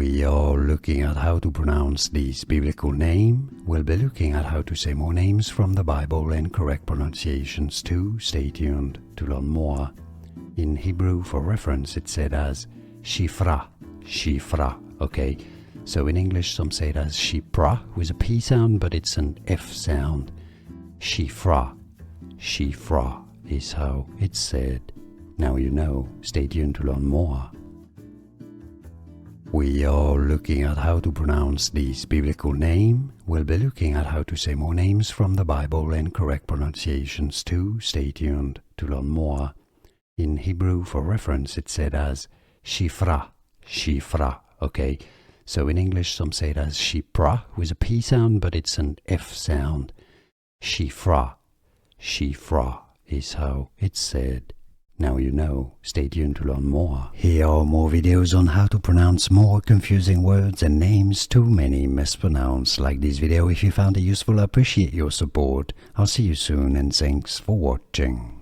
We are looking at how to pronounce this biblical name. We'll be looking at how to say more names from the Bible and correct pronunciations too. Stay tuned to learn more. In Hebrew, for reference, it's said as Shiphrah, Shiphrah, okay? So in English, some say it as Shiphrah with a P sound, but it's an F sound. Shiphrah, Shiphrah is how it's said. Now you know. Stay tuned to learn more. We are looking at how to pronounce this biblical name. We'll be looking at how to say more names from the Bible and correct pronunciations too. Stay tuned to learn more. In Hebrew, for reference, it's said as Shiphrah, Shiphrah, okay? So in English, some say it as Shiphrah with a P sound, but it's an F sound. Shiphrah, Shiphrah is how it's said. Now you know. Stay tuned to learn more. Here are more videos on how to pronounce more confusing words and names too many mispronounced. Like this video if you found it useful. I appreciate your support. I'll see you soon and thanks for watching.